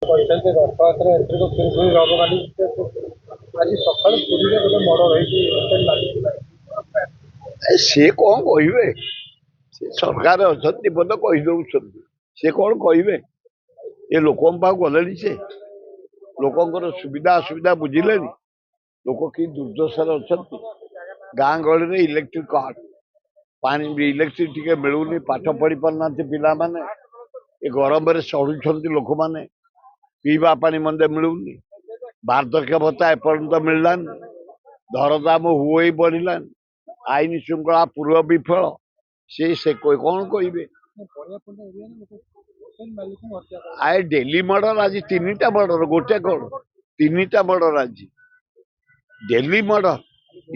କହିଛନ୍ତି ରଥଯାତ୍ରା ଏଥିରେ ପୂର୍ବରୁ ରବ କାଲି ଆଜି ସକାଳୁ ପୁରୀରେ ଗୋଟେ ମର୍ଡର ହେଇଛି ହୋଟେଲ ମାଲିକ। ସିଏ କଣ କହିବେ? ସେ ସରକାର ଅଛନ୍ତି ବୋଧେ କହିଦଉଛନ୍ତି, ସେ କଣ କହିବେ? ଏ ଲୋକଙ୍କ ପାଖକୁ ଗଲେଣି, ସେ ଲୋକଙ୍କର ସୁବିଧା ଅସୁବିଧା ବୁଝିଲେଣି। ଲୋକ କି ଦୁର୍ଦ୍ଦଶାରେ ଅଛନ୍ତି। ଗାଁ ଗହଳିରେ ଇଲେକ୍ଟ୍ରିକ କାଟ, ପାଣି ଇଲେକ୍ଟ୍ରିକ ଟିକେ ମିଳୁନି, ପାଠ ପଢି ପାରୁନାହାନ୍ତି ପିଲାମାନେ, ଏ ଗରମରେ ସଢୁଛନ୍ତି ଲୋକମାନେ, ପିଇବା ପାଣି ମନ୍ଦେ ମିଳୁନି, ବାର୍ଦ୍ଧକ୍ୟ ଭତ୍ତା ଏପର୍ଯ୍ୟନ୍ତ ମିଳିଲାନି, ଦରଦାମ ହୁଇ ବଢିଲାନି, ଆଇନ ଶୃଙ୍ଖଳା ପୂର୍ବ ବିଫଳ। ସେ କଣ କହିବେ? ଆଏ ଡେଲି ମର୍ଡର, ଆଜି 3ଟା ମର୍ଡର, ଗୋଟେ କଣ 3ଟା ମର୍ଡର ଆଜି ଡେଲି ମର୍ଡର।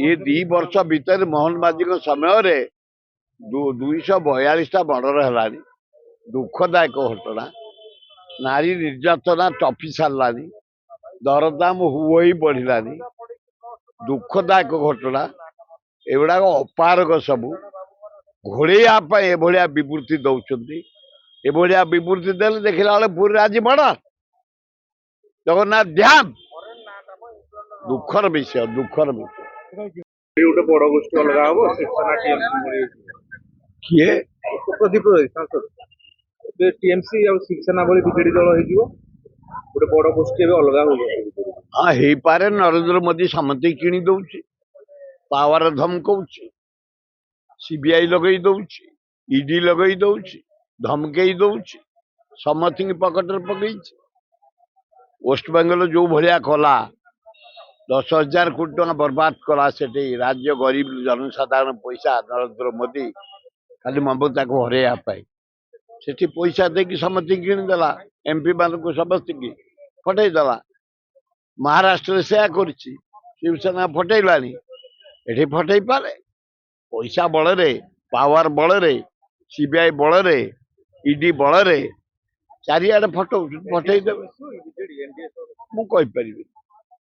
ଇଏ 2 ବର୍ଷ ଭିତରେ ମୋହନ ମାଝୀଙ୍କ ସମୟରେ 242ଟା ମର୍ଡର ହେଲାଣି। ଦୁଃଖଦାୟକ ଘଟଣା। ନାରୀ ନିର୍ଯାତନା ଟପି ସାରିଲାଣି, ଦରଦାମ ହୁଇ ବଢିଲାଣି, ଦୁଃଖଦାୟକ ଘଟଣା। ଏଗୁଡାକ ଅପାରଗ ସବୁ ଘୋଡେଇବା ପାଇଁ ଏଭଳିଆ ବିବୃତ୍ତି ଦଉଛନ୍ତି। ଏଭଳିଆ ବିବୃତ୍ତି ଦେଲେ ଦେଖିଲା ବେଳେ ପୁରୀରେ ଆଜି ମର୍ଡର। ଜଗନ୍ନାଥ ଧ୍ୟାନ, ଦୁଃଖର ବିଷୟ, ଦୁଃଖର ବିଷୟ। ଗୋଟେ ବଡ ଗୋଷ୍ଠୀ ଅଲଗା ହବ, ଶିବସେନା ଟିଏମସି କିଏ? ପ୍ରଦୀପ ସାଂସଦ ଏବେ ଟିଏମସି ଆଉ ଶିବସେନା ଭଳି ବିଜେଡି ଦଳ ହେଇଯିବ, ଗୋଟେ ବଡ ଗୋଷ୍ଠୀ ଏବେ ଅଲଗା ହଉଛନ୍ତି। ହଁ ହେଇପାରେ। ନରେନ୍ଦ୍ର ମୋଦି ସମସ୍ତଙ୍କୁ କିଣି ଦଉଛି, ପାୱାର ଧମକଉଛି, ସିବିଆଇ ଲଗେଇ ଦଉଛି, ଇଡି ଲଗେଇ ଦଉଛି, ଧମକେଇ ଦଉଛି, ସମସ୍ତଙ୍କୁ ପକେଟରେ ପକେଇଛି। ୱେଷ୍ଟବେଙ୍ଗଲ ଯୋଉ ଭଳିଆ କଲା, 10,000 କୋଟି ଟଙ୍କା ବର୍ବାଦ କଲା, ସେଠି ରାଜ୍ୟ ଗରିବ ଜନସାଧାରଣ ପଇସା ନରେନ୍ଦ୍ର ମୋଦି ଖାଲି ମମତାକୁ ହରେଇବା ପାଇଁ ସେଠି ପଇସା ଦେଇକି ସମସ୍ତଙ୍କୁ କିଣିଦେଲା, ଏମପି ମାନଙ୍କୁ ସମସ୍ତଙ୍କୁ ପଠେଇଦେଲା। ମହାରାଷ୍ଟ୍ରରେ ସେୟା କରିଛି, ଶିବସେନା ପଠେଇଲାଣି, ଏଠି ପଠେଇ ପାରେ। ପଇସା ବଳରେ, ପାୱାର ବଳରେ, ସିବିଆଇ ବଳରେ, ଇଡି ବଳରେ ଚାରିଆଡେ ପଠଉଛନ୍ତି, ପଠେଇଦେବେ। ମୁଁ କହିପାରିବି।